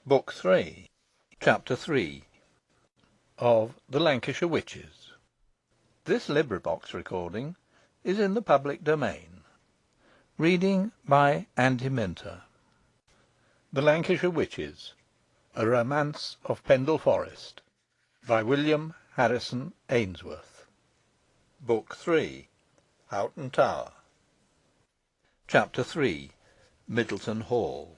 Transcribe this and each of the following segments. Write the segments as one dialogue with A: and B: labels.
A: Book 3, Chapter 3 of the Lancashire Witches. This recording is in the public domain. Reading by Andy Minter. The Lancashire Witches, a Romance of Pendle Forest, by William Harrison Ainsworth. Book 3, Houghton Tower. Chapter 3, Middleton Hall.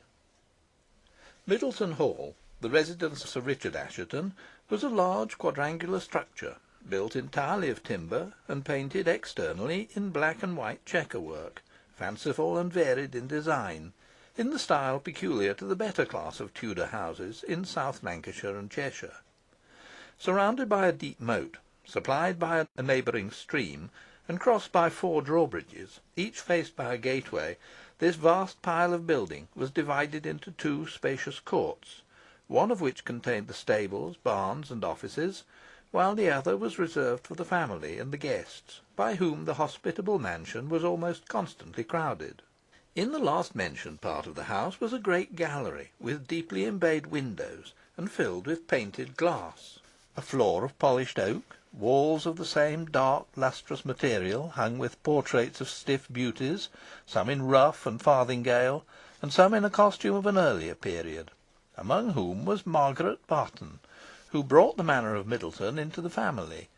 A: Middleton Hall, the residence of Sir Richard Assheton, was a large quadrangular structure, built entirely of timber, and painted externally in black and white chequer work, fanciful and varied in design, in the style peculiar to the better class of Tudor houses in South Lancashire and Cheshire. Surrounded by a deep moat, supplied by a neighbouring stream, and crossed by 4 drawbridges, each faced by a gateway, this vast pile of building was divided into 2 spacious courts, one of which contained the stables, barns, and offices, while the other was reserved for the family and the guests, by whom the hospitable mansion was almost constantly crowded. In the last mentioned part of the house was a great gallery, with deeply embayed windows, and filled with painted glass. A floor of polished oak, walls of the same dark lustrous material, hung with portraits of stiff beauties, some in ruff and farthingale, and some in a costume of an earlier period, among whom was Margaret Barton, who brought the manor of Middleton into the family.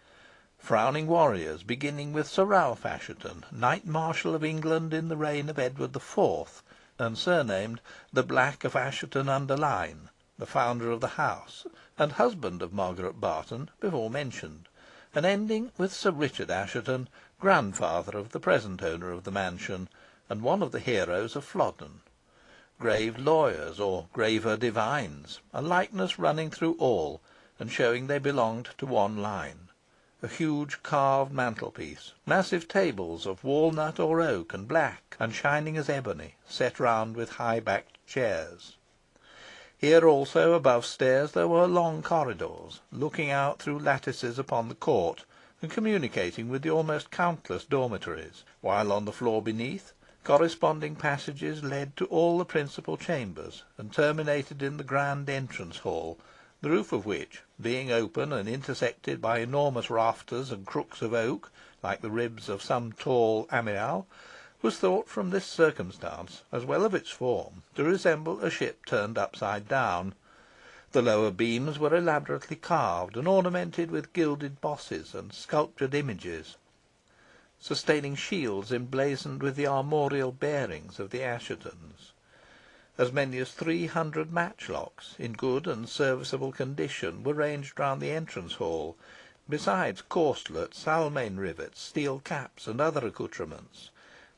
A: Frowning warriors, beginning with Sir Ralph Assheton, Knight Marshal of England in the reign of Edward the Fourth, and surnamed the Black of Assheton under Line, the founder of the house, and husband of Margaret Barton, before mentioned, and ending with Sir Richard Assheton, grandfather of the present owner of the mansion, and one of the heroes of Flodden. Grave lawyers, or graver divines, a likeness running through all, and showing they belonged to one line. A huge carved mantelpiece, massive tables of walnut or oak, and black, and shining as ebony, set round with high-backed chairs. Here also, above stairs, there were long corridors, looking out through lattices upon the court, and communicating with the almost countless dormitories, while on the floor beneath, corresponding passages led to all the principal chambers, and terminated in the grand entrance hall, the roof of which, being open and intersected by enormous rafters and crooks of oak, like the ribs of some tall amiral, was thought from this circumstance, as well as its form, to resemble a ship turned upside down. The lower beams were elaborately carved, and ornamented with gilded bosses and sculptured images, sustaining shields emblazoned with the armorial bearings of the Asshetons. As many as 300 matchlocks, in good and serviceable condition, were ranged round the entrance hall, besides corselets, salmain rivets, steel caps, and other accoutrements,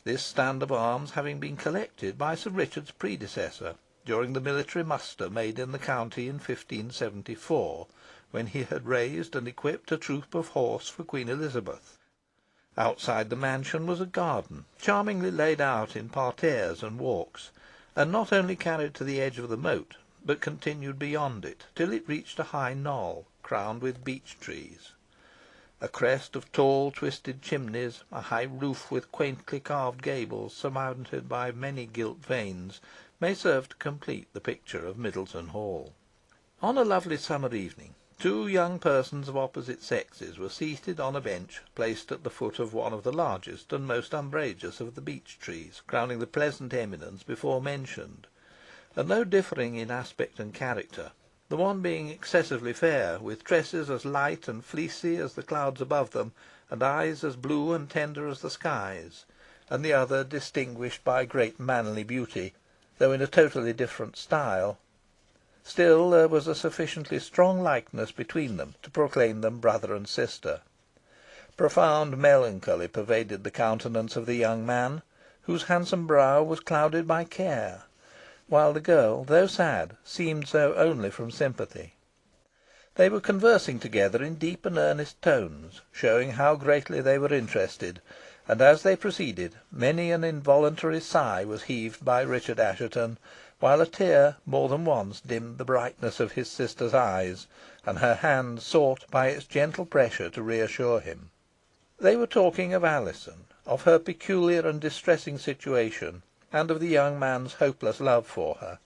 A: this stand of arms having been collected by Sir Richard's predecessor, during the military muster made in the county in 1574, when he had raised and equipped a troop of horse for Queen Elizabeth. Outside the mansion was a garden, charmingly laid out in parterres and walks, and not only carried to the edge of the moat, but continued beyond it, till it reached a high knoll, crowned with beech trees. A crest of tall twisted chimneys, a high roof with quaintly carved gables, surmounted by many gilt vanes, may serve to complete the picture of Middleton Hall. On a lovely summer evening, 2 young persons of opposite sexes were seated on a bench placed at the foot of one of the largest and most umbrageous of the beech trees crowning the pleasant eminence before mentioned, and though differing in aspect and character, the one being excessively fair, with tresses as light and fleecy as the clouds above them, and eyes as blue and tender as the skies, and the other distinguished by great manly beauty, though in a totally different style. Still there was a sufficiently strong likeness between them to proclaim them brother and sister. Profound melancholy pervaded the countenance of the young man, whose handsome brow was clouded by care, while the girl, though sad, seemed so only from sympathy. They were conversing together in deep and earnest tones, showing how greatly they were interested, and as they proceeded, many an involuntary sigh was heaved by Richard Assheton, while a tear more than once dimmed the brightness of his sister's eyes, and her hand sought by its gentle pressure to reassure him. They were talking of Alizon, of her peculiar and distressing situation, and of the young man's hopeless love for her.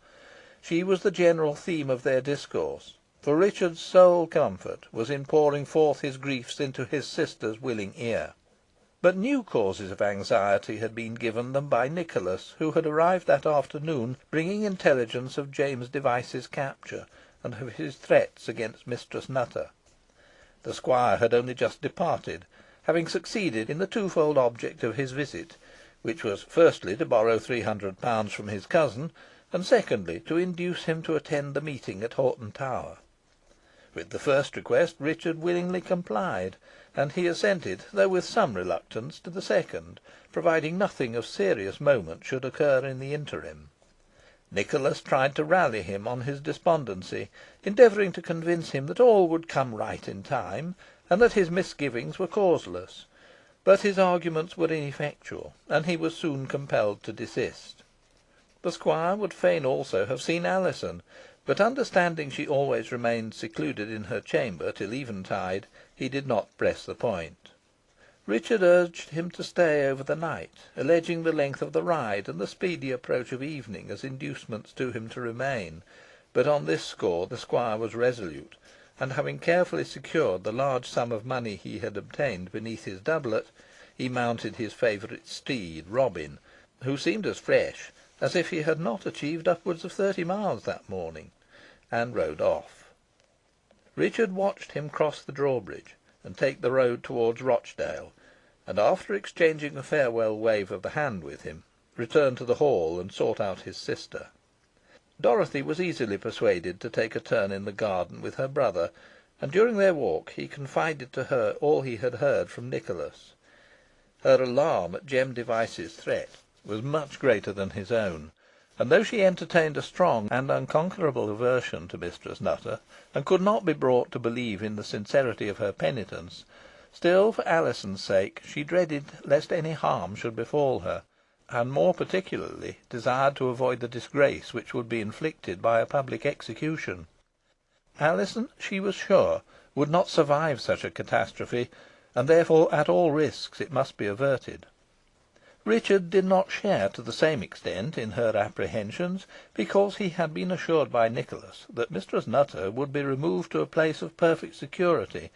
A: She was the general theme of their discourse, for Richard's sole comfort was in pouring forth his griefs into his sister's willing ear. But new causes of anxiety had been given them by Nicholas, who had arrived that afternoon, bringing intelligence of James Device's capture, and of his threats against Mistress Nutter. The squire had only just departed, having succeeded in the twofold object of his visit, which was, firstly, to borrow £300 from his cousin, and secondly, to induce him to attend the meeting at Hoghton Tower. With the first request Richard willingly complied, and he assented, though with some reluctance, to the second, providing nothing of serious moment should occur in the interim. Nicholas tried to rally him on his despondency, endeavouring to convince him that all would come right in time, and that his misgivings were causeless; but his arguments were ineffectual, and he was soon compelled to desist. The squire would fain also have seen Alizon, but understanding she always remained secluded in her chamber till eventide, he did not press the point. Richard urged him to stay over the night, alleging the length of the ride and the speedy approach of evening as inducements to him to remain; but on this score the squire was resolute, and having carefully secured the large sum of money he had obtained beneath his doublet, he mounted his favourite steed, Robin, who seemed as fresh as if he had not achieved upwards of 30 miles that morning, and rode off. Richard watched him cross the drawbridge and take the road towards Rochdale, and after exchanging a farewell wave of the hand with him, returned to the hall and sought out his sister. Dorothy was easily persuaded to take a turn in the garden with her brother, and during their walk he confided to her all he had heard from Nicholas. Her alarm at Jem Device's threat was much greater than his own, and though she entertained a strong and unconquerable aversion to Mistress Nutter, and could not be brought to believe in the sincerity of her penitence, still, for Alizon's sake, she dreaded lest any harm should befall her, and more particularly desired to avoid the disgrace which would be inflicted by a public execution. Alizon, she was sure, would not survive such a catastrophe, and therefore at all risks it must be averted. Richard did not share to the same extent in her apprehensions, because he had been assured by Nicholas that Mistress Nutter would be removed to a place of perfect security,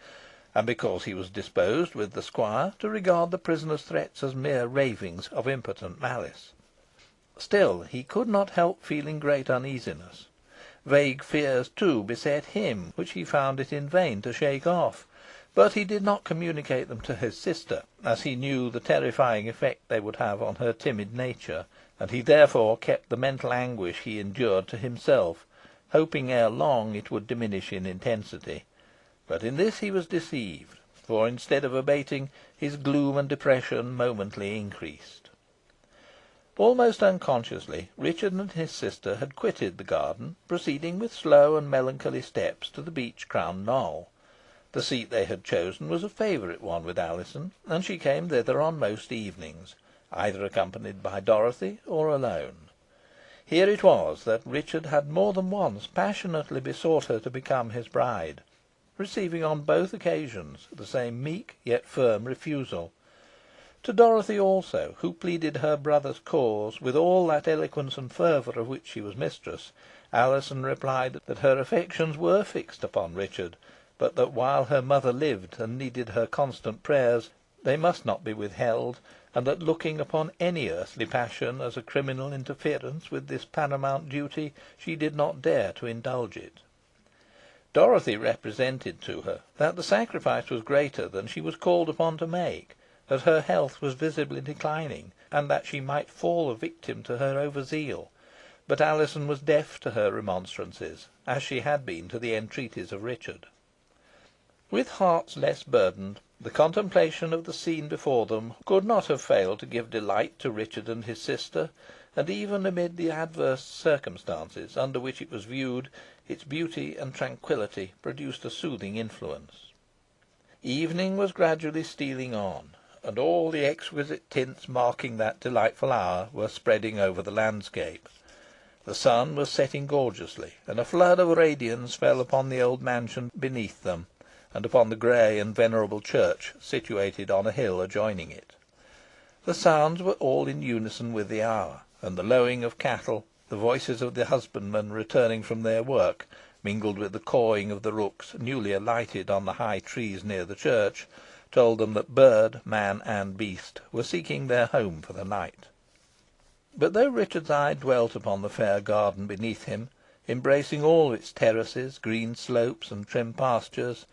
A: and because he was disposed, with the squire, to regard the prisoner's threats as mere ravings of impotent malice. Still he could not help feeling great uneasiness. Vague fears, too, beset him, which he found it in vain to shake off, but he did not communicate them to his sister, as he knew the terrifying effect they would have on her timid nature, and he therefore kept the mental anguish he endured to himself, hoping ere long it would diminish in intensity. But in this he was deceived, for instead of abating, his gloom and depression momently increased. Almost unconsciously, Richard and his sister had quitted the garden, proceeding with slow and melancholy steps to the beech-crowned knoll. The seat they had chosen was a favourite one with Alizon, and she came thither on most evenings, either accompanied by Dorothy or alone. Here it was that Richard had more than once passionately besought her to become his bride, receiving on both occasions the same meek yet firm refusal. To Dorothy also, who pleaded her brother's cause with all that eloquence and fervour of which she was mistress, Alizon replied that her affections were fixed upon Richard, but that while her mother lived and needed her constant prayers, they must not be withheld, and that looking upon any earthly passion as a criminal interference with this paramount duty, she did not dare to indulge it. Dorothy represented to her that the sacrifice was greater than she was called upon to make, that her health was visibly declining, and that she might fall a victim to her overzeal, but Alizon was deaf to her remonstrances, as she had been to the entreaties of Richard. With hearts less burdened, the contemplation of the scene before them could not have failed to give delight to Richard and his sister, and even amid the adverse circumstances under which it was viewed, its beauty and tranquillity produced a soothing influence. Evening was gradually stealing on, and all the exquisite tints marking that delightful hour were spreading over the landscape. The sun was setting gorgeously, and a flood of radiance fell upon the old mansion beneath them, and upon the grey and venerable church situated on a hill adjoining it. The sounds were all in unison with the hour, and the lowing of cattle, The voices of the husbandmen returning from their work, mingled with the cawing of the rooks newly alighted on the high trees near the church, told them that bird, man, and beast were seeking their home for the night. But though Richard's eye dwelt upon the fair garden beneath him, embracing all its terraces, green slopes, and trim pastures,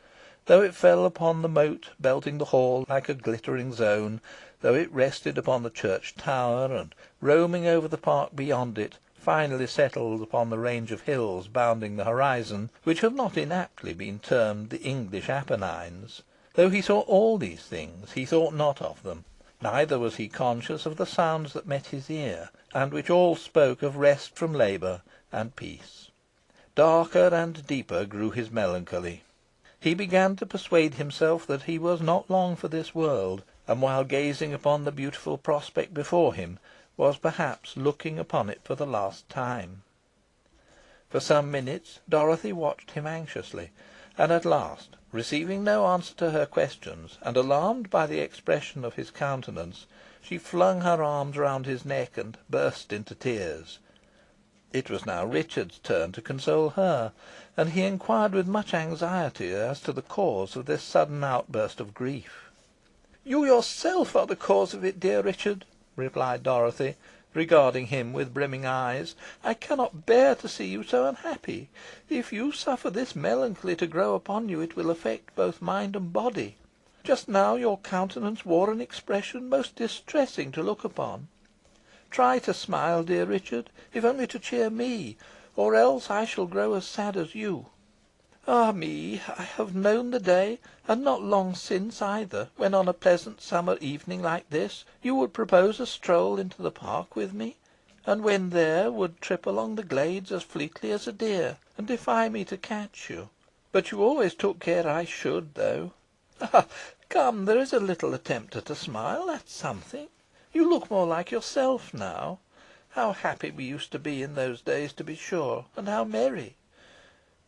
A: though it fell upon the moat belting the hall like a glittering zone, though it rested upon the church tower, and, roaming over the park beyond it, finally settled upon the range of hills bounding the horizon, which have not inaptly been termed the English Apennines, though he saw all these things, he thought not of them, neither was he conscious of the sounds that met his ear, and which all spoke of rest from labour and peace. Darker and deeper grew his melancholy. He began to persuade himself that he was not long for this world, and while gazing upon the beautiful prospect before him, was perhaps looking upon it for the last time. For some minutes Dorothy watched him anxiously, and at last, receiving no answer to her questions, and alarmed by the expression of his countenance, she flung her arms round his neck and burst into tears. It was now Richard's turn to console her, and he inquired with much anxiety as to the cause of this sudden outburst of grief. "You yourself are the cause of it, dear Richard," replied Dorothy, regarding him with brimming eyes. "I cannot bear to see you so unhappy. If you suffer this melancholy to grow upon you, it will affect both mind and body. Just now your countenance wore an expression most distressing to look upon. Try to smile, dear Richard, if only to cheer me, or else I shall grow as sad as you. Ah me! I have known the day, and not long since either, when on a pleasant summer evening like this you would propose a stroll into the park with me, and when there would trip along the glades as fleetly as a deer, and defy me to catch you. But you always took care I should, though. Ah, come, there is a little attempt at a smile, that's something. You look more like yourself now. How happy we used to be in those days, to be sure, and how merry!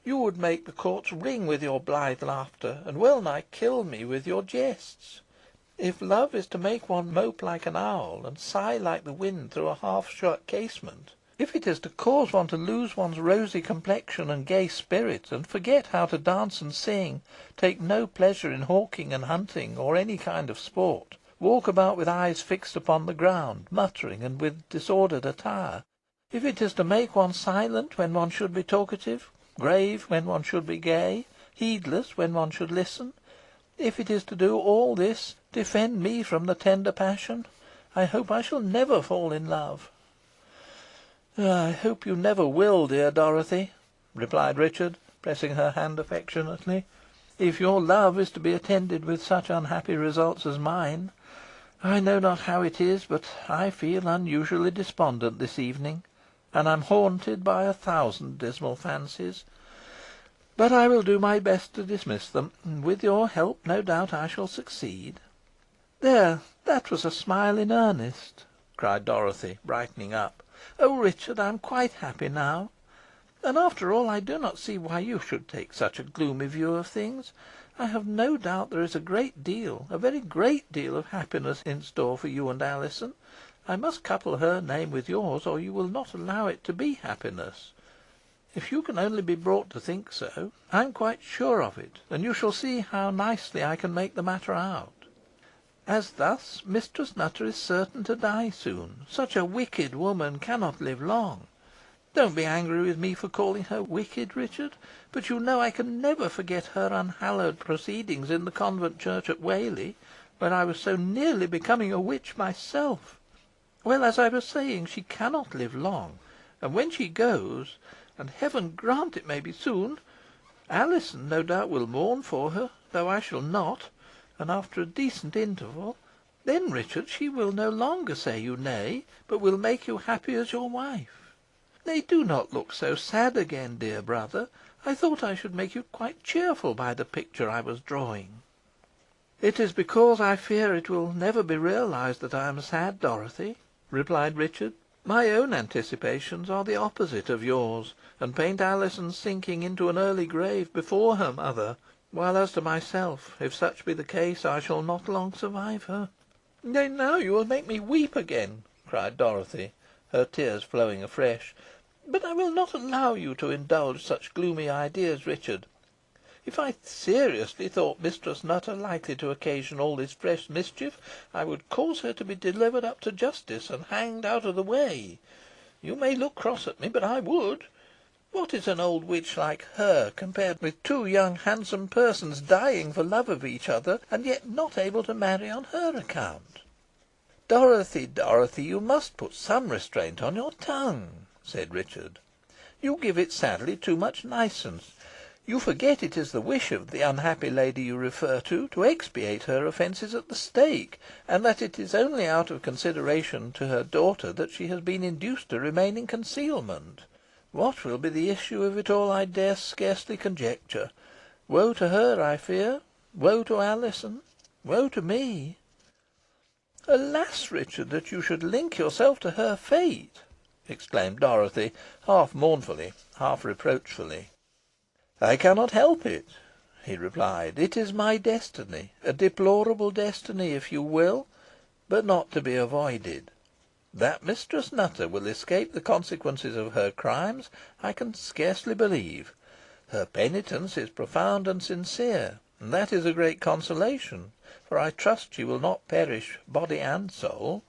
A: You would make the courts ring with your blithe laughter, and well nigh kill me with your jests. If love is to make one mope like an owl, and sigh like the wind through a half-shut casement, if it is to cause one to lose one's rosy complexion and gay spirit, and forget how to dance and sing, take no pleasure in hawking and hunting, or any kind of sport, walk about with eyes fixed upon the ground, muttering, and with disordered attire, if it is to make one silent when one should be talkative, grave when one should be gay, heedless when one should listen, if it is to do all this, defend me from the tender passion, I hope I shall never fall in love." "I hope you never will, dear Dorothy," replied Richard, pressing her hand affectionately, "if your love is to be attended with such unhappy results as mine. I know not how it is, but I feel unusually despondent this evening, and am haunted by 1,000 dismal fancies. But I will do my best to dismiss them, and with your help no doubt I shall succeed." "There, that was a smile in earnest," cried Dorothy, brightening up. "Oh, Richard, I am quite happy now. And after all, I do not see why you should take such a gloomy view of things. I have no doubt there is a great deal, a very great deal of happiness in store for you and Alizon. I must couple her name with yours, or you will not allow it to be happiness. If you can only be brought to think so, I am quite sure of it, and you shall see how nicely I can make the matter out. As thus, Mistress Nutter is certain to die soon. Such a wicked woman cannot live long. Don't be angry with me for calling her wicked, Richard, but you know I can never forget her unhallowed proceedings in the convent church at Whalley, where I was so nearly becoming a witch myself. Well, as I was saying, she cannot live long, and when she goes, and Heaven grant it may be soon, Alizon no doubt will mourn for her, though I shall not, and after a decent interval, then, Richard, she will no longer say you nay, but will make you happy as your wife. Nay, do not look so sad again, dear brother. I thought I should make you quite cheerful by the picture I was drawing." "It is because I fear it will never be realised that I am sad, Dorothy," replied Richard. "My own anticipations are the opposite of yours, and paint Alizon sinking into an early grave before her mother, while as to myself, if such be the case, I shall not long survive her." "Nay, now you will make me weep again," cried Dorothy, her tears flowing afresh. But I will not allow you to indulge such gloomy ideas, Richard. If I seriously thought Mistress Nutter likely to occasion all this fresh mischief, I would cause her to be delivered up to justice, and hanged out of the way. You may look cross at me, but I would. What is an old witch like her compared with two young handsome persons dying for love of each other, and yet not able to marry on her account?" "Dorothy, Dorothy, you must put some restraint on your tongue," said Richard. "You give it sadly too much licence. You forget it is the wish of the unhappy lady you refer to expiate her offences at the stake, and that it is only out of consideration to her daughter that she has been induced to remain in concealment. What will be the issue of it all I dare scarcely conjecture. Woe to her, I fear. Woe to Alizon. Woe to me." "Alas, Richard, that you should link yourself to her fate!" exclaimed Dorothy, half mournfully, half reproachfully. "I cannot help it," he replied. "It is my destiny a deplorable destiny, if you will, but not to be avoided. That Mistress Nutter will escape the consequences of her crimes, I can scarcely believe. Her penitence is profound and sincere, and that is a great consolation, for I trust she will not perish body and soul.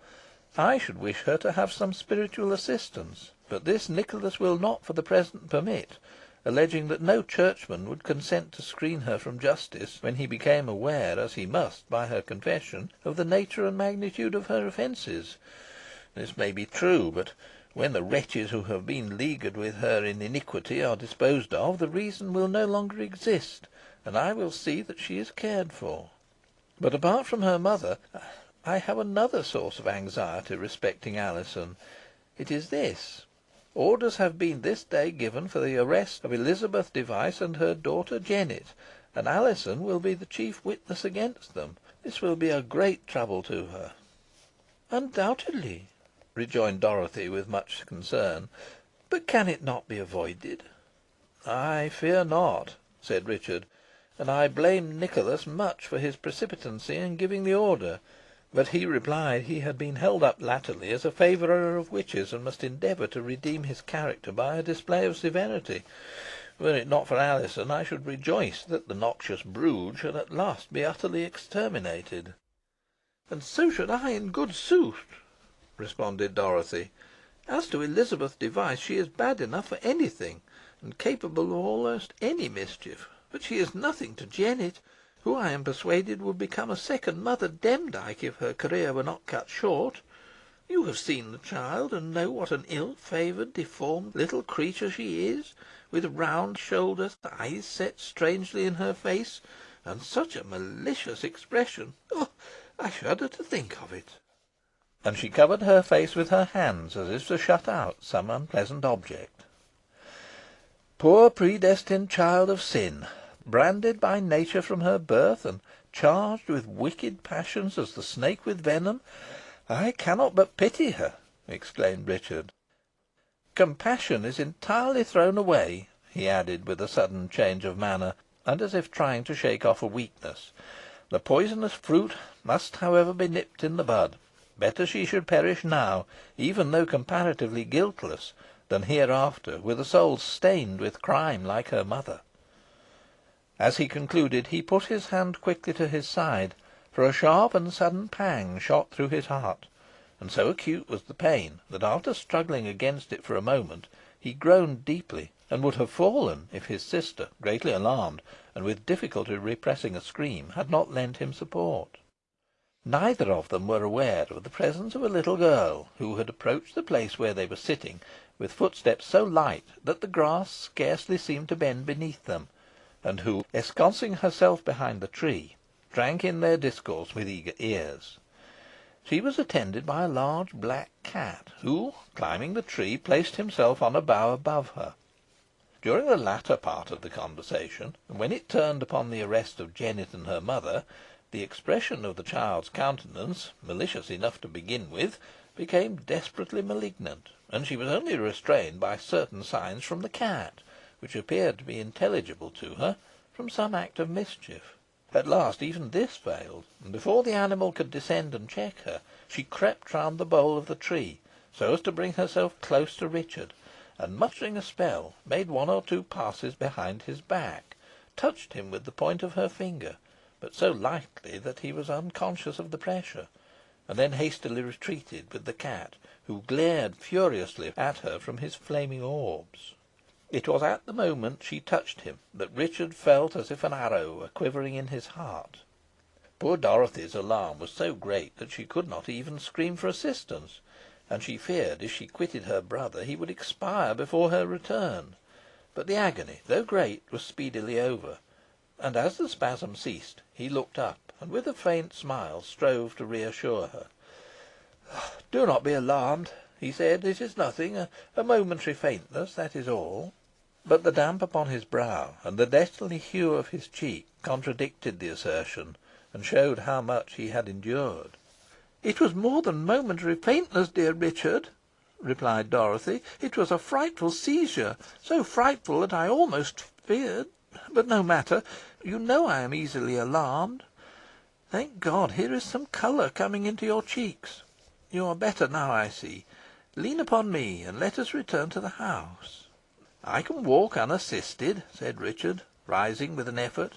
A: I should wish her to have some spiritual assistance, but this Nicholas will not for the present permit, alleging that no churchman would consent to screen her from justice when he became aware, as he must by her confession, of the nature and magnitude of her offences. This may be true, but when the wretches who have been leagued with her in iniquity are disposed of, the reason will no longer exist, and I will see that she is cared for. But apart from her mother, I have another source of anxiety respecting Alizon. It is this. Orders have been this day given for the arrest of Elizabeth Device and her daughter Jennet, and Alizon will be the chief witness against them. This will be a great trouble to her." "Undoubtedly," rejoined Dorothy, with much concern; "but can it not be avoided?" "I fear not," said Richard, "and I blame Nicholas much for his precipitancy in giving the order. But he replied he had been held up latterly as a favourer of witches, and must endeavour to redeem his character by a display of severity. Were it not for Alizon, I should rejoice that the noxious brood should at last be utterly exterminated." "And so should I, in good sooth," responded Dorothy. "As to Elizabeth Device, she is bad enough for any thing, and capable of almost any mischief, but she is nothing to Jennet, who I am persuaded would become a second Mother Demdike if her career were not cut short. You have seen the child, and know what an ill-favoured, deformed little creature she is, with round shoulders, eyes set strangely in her face, and such a malicious expression. Oh, I shudder to think of it." And she covered her face with her hands, as if to shut out some unpleasant object. "Poor predestined child of sin, branded by nature from her birth, and charged with wicked passions as the snake with venom, I cannot but pity her," exclaimed Richard. "Compassion is entirely thrown away," he added, with a sudden change of manner, and as if trying to shake off a weakness. "The poisonous fruit must, however, be nipped in the bud. Better she should perish now, even though comparatively guiltless, than hereafter with a soul stained with crime like her mother." As he concluded, he put his hand quickly to his side, for a sharp and sudden pang shot through his heart, and so acute was the pain, that after struggling against it for a moment, he groaned deeply, and would have fallen, if his sister, greatly alarmed, and with difficulty repressing a scream, had not lent him support. Neither of them were aware of the presence of a little girl, who had approached the place where they were sitting, with footsteps so light that the grass scarcely seemed to bend beneath them, and who, ensconcing herself behind the tree, drank in their discourse with eager ears. She was attended by a large black cat, who, climbing the tree, placed himself on a bough above her. During the latter part of the conversation, and when it turned upon the arrest of Jennet and her mother, the expression of the child's countenance, malicious enough to begin with, became desperately malignant, and she was only restrained by certain signs from the cat, which appeared to be intelligible to her, from some act of mischief. At last even this failed, and before the animal could descend and check her, she crept round the bole of the tree, so as to bring herself close to Richard, and, muttering a spell, made one or two passes behind his back, touched him with the point of her finger, but so lightly that he was unconscious of the pressure, and then hastily retreated with the cat, who glared furiously at her from his flaming orbs. It was at the moment she touched him that Richard felt as if an arrow were quivering in his heart. Poor Dorothy's alarm was so great that she could not even scream for assistance, and she feared if she quitted her brother he would expire before her return. But the agony, though great, was speedily over, and as the spasm ceased, he looked up, and with a faint smile strove to reassure her. "Do not be alarmed," he said. "It is nothing, a momentary faintness, that is all." But the damp upon his brow and the deathly hue of his cheek contradicted the assertion, and showed how much he had endured. "It was more than momentary faintness, dear Richard," replied Dorothy. "It was a frightful seizure, so frightful that I almost feared. But no matter. You know I am easily alarmed. Thank God, here is some colour coming into your cheeks. You are better now, I see. Lean upon me, and let us return to the house." "I can walk unassisted," said Richard, rising with an effort.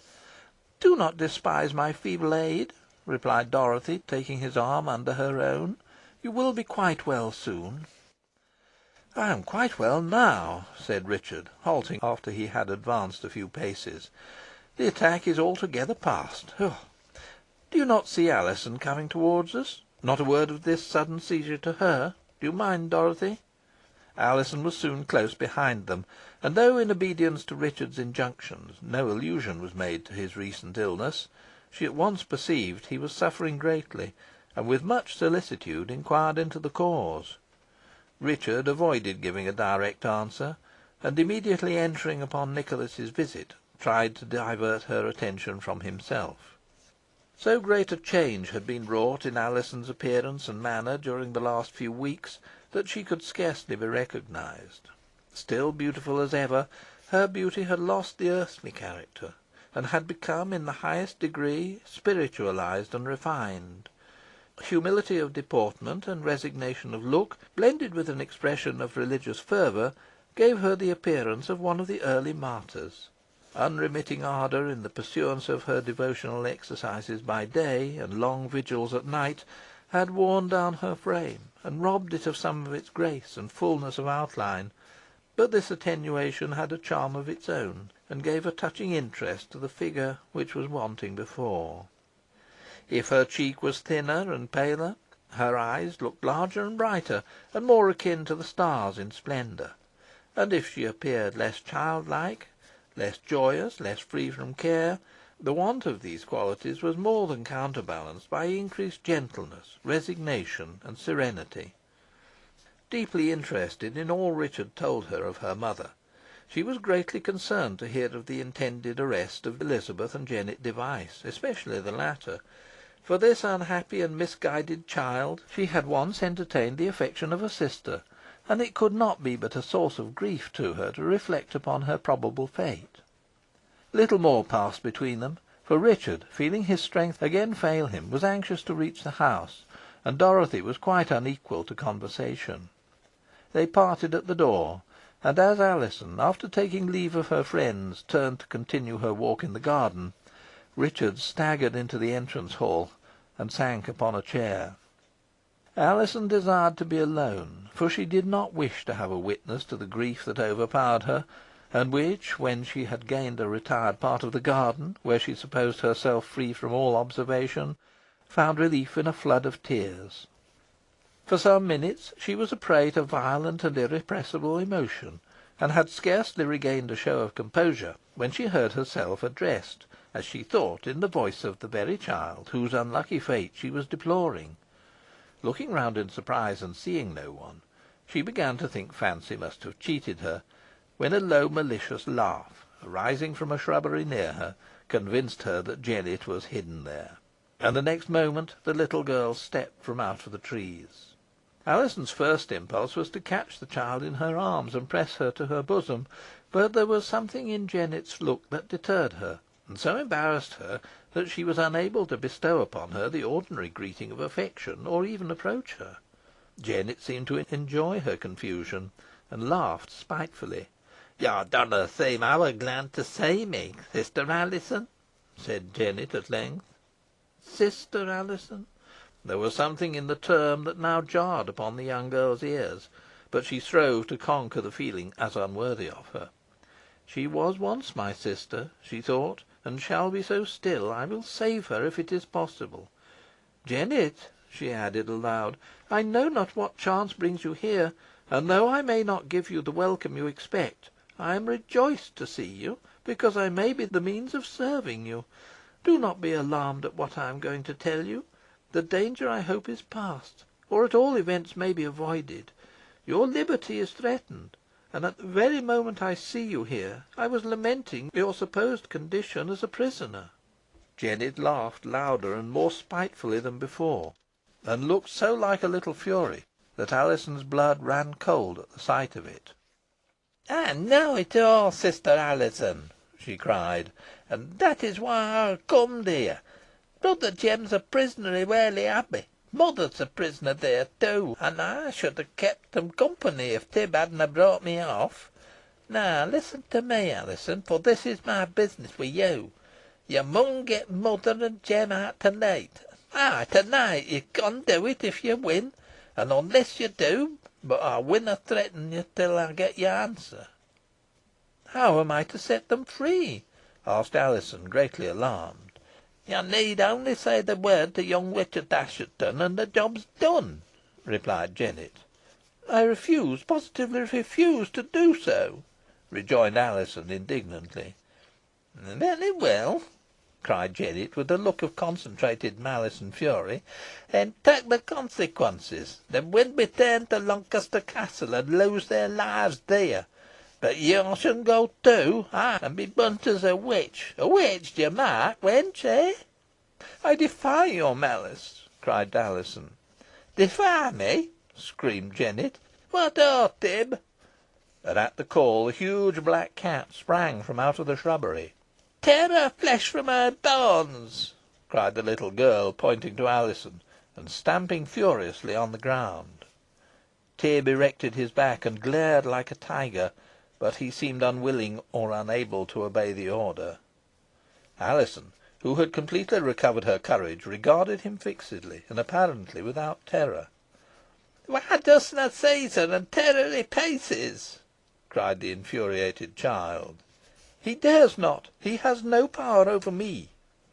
A: "Do not despise my feeble aid," replied Dorothy, taking his arm under her own. "You will be quite well soon." "I am quite well now," said Richard, halting after he had advanced a few paces. "The attack is altogether past. Do you not see Alizon coming towards us? Not a word of this sudden seizure to her. Do you mind, Dorothy?" Alizon was soon close behind them, and though, in obedience to Richard's injunctions, no allusion was made to his recent illness, she at once perceived he was suffering greatly, and with much solicitude inquired into the cause. Richard avoided giving a direct answer, and immediately entering upon Nicholas's visit, tried to divert her attention from himself. So great a change had been wrought in Alizon's appearance and manner during the last few weeks, that she could scarcely be recognised. Still beautiful as ever, her beauty had lost the earthly character, and had become in the highest degree spiritualised and refined. Humility of deportment and resignation of look, blended with an expression of religious fervour, gave her the appearance of one of the early martyrs. Unremitting ardour in the pursuance of her devotional exercises by day, and long vigils at night, had worn down her frame, and robbed it of some of its grace and fullness of outline, but this attenuation had a charm of its own, and gave a touching interest to the figure which was wanting before. If her cheek was thinner and paler, her eyes looked larger and brighter, and more akin to the stars in splendour; and if she appeared less childlike, less joyous, less free from care, the want of these qualities was more than counterbalanced by increased gentleness, resignation, and serenity. Deeply interested in all Richard told her of her mother, she was greatly concerned to hear of the intended arrest of Elizabeth and Jennet Device, especially the latter. For this unhappy and misguided child she had once entertained the affection of a sister, and it could not be but a source of grief to her to reflect upon her probable fate. Little more passed between them, for Richard, feeling his strength again fail him, was anxious to reach the house, and Dorothy was quite unequal to conversation. They parted at the door, and as Alizon, after taking leave of her friends, turned to continue her walk in the garden, Richard staggered into the entrance hall, and sank upon a chair. Alizon desired to be alone, for she did not wish to have a witness to the grief that overpowered her, and which, when she had gained a retired part of the garden, where she supposed herself free from all observation, found relief in a flood of tears. For some minutes she was a prey to violent and irrepressible emotion, and had scarcely regained a show of composure when she heard herself addressed, as she thought, in the voice of the very child whose unlucky fate she was deploring. Looking round in surprise, and seeing no one, she began to think fancy must have cheated her, when a low malicious laugh, arising from a shrubbery near her, convinced her that Jennet was hidden there, and the next moment the little girl stepped from out of the trees. Alizon's first impulse was to catch the child in her arms and press her to her bosom, but there was something in Jennet's look that deterred her, and so embarrassed her that she was unable to bestow upon her the ordinary greeting of affection, or even approach her. Jennet seemed to enjoy her confusion, and laughed spitefully. "You dunna seem ower glad to see me, Sister Alizon," said Jennet at length. Sister Alizon! There was something in the term that now jarred upon the young girl's ears, but she strove to conquer the feeling as unworthy of her. She was once my sister, she thought, and shall be so still. I will save her if it is possible. Jennet," she added aloud, "I know not what chance brings you here, and though I may not give you the welcome you expect, I am rejoiced to see you, because I may be the means of serving you. Do not be alarmed at what I am going to tell you. The danger, I hope, is past, or at all events may be avoided. Your liberty is threatened, and at the very moment I see you here, I was lamenting your supposed condition as a prisoner." Jennet laughed louder and more spitefully than before, and looked so like a little fury that Alizon's blood ran cold at the sight of it. "I know it all, Sister Alizon," she cried, "and that is why I come here. Brother Jem's a prisoner in Whalley Abbey. Mother's a prisoner there too, and I should have kept them company if Tib hadna brought me off. Now listen to me, Alizon, for this is my business with you. You mun get mother and Jem out to night. Ay, to night. You con do it if you win, and unless you do, but I winna threaten you till I get your answer." "How am I to set them free?" asked Alizon, greatly alarmed. "You need only say the word to young Richard Assheton, and the job's done," replied Jennet. "I refuse, positively refuse to do so," rejoined Alizon, indignantly. "Very well," cried Jennet, with a look of concentrated malice and fury. "Then take the consequences. The wind be turned to Lancaster Castle, and lose their lives there. But you shall go too, ay, and be burnt as a witch. A witch, d'ye mark, wench, eh?" "I defy your malice," cried Alizon. "Defy me!" screamed Jennet. "What ho, Tib!" And at the call a huge black cat sprang from out of the shrubbery. "Tear her flesh from her bones!" cried the little girl, pointing to Alizon, and stamping furiously on the ground. Tib erected his back and glared like a tiger, but he seemed unwilling or unable to obey the order. Alizon, who had completely recovered her courage, regarded him fixedly, and apparently without terror. "Why dostna seize her and tear her i' pieces?" cried the infuriated child. "He dares not. He has no power over me,"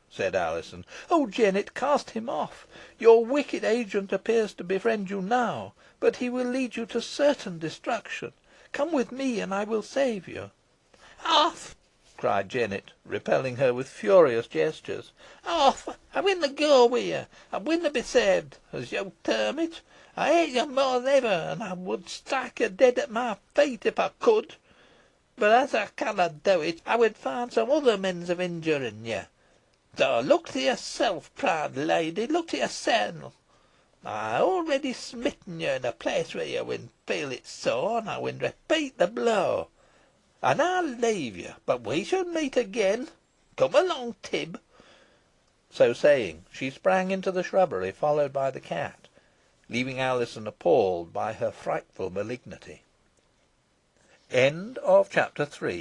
A: said Alizon. "Oh, Jennet, cast him off. Your wicked agent appears to befriend you now, but he will lead you to certain destruction. Come with me, and I will save you." "Off!" cried Jennet, repelling her with furious gestures. "Off! I winna go wi' you. I winna be saved, as you term it. I hate you more than ever, and I would strike you dead at my feet if I could. But as I canna do it, I would find some other means of injuring you. So look to yourself, proud lady, look to yourself. I ha' already smitten you in a place where you win feel it sore, and I win repeat the blow. And I'll leave you, but we shall meet again. Come along, Tib." So saying, she sprang into the shrubbery, followed by the cat, leaving Alizon appalled by her frightful malignity. CHAPTER 4.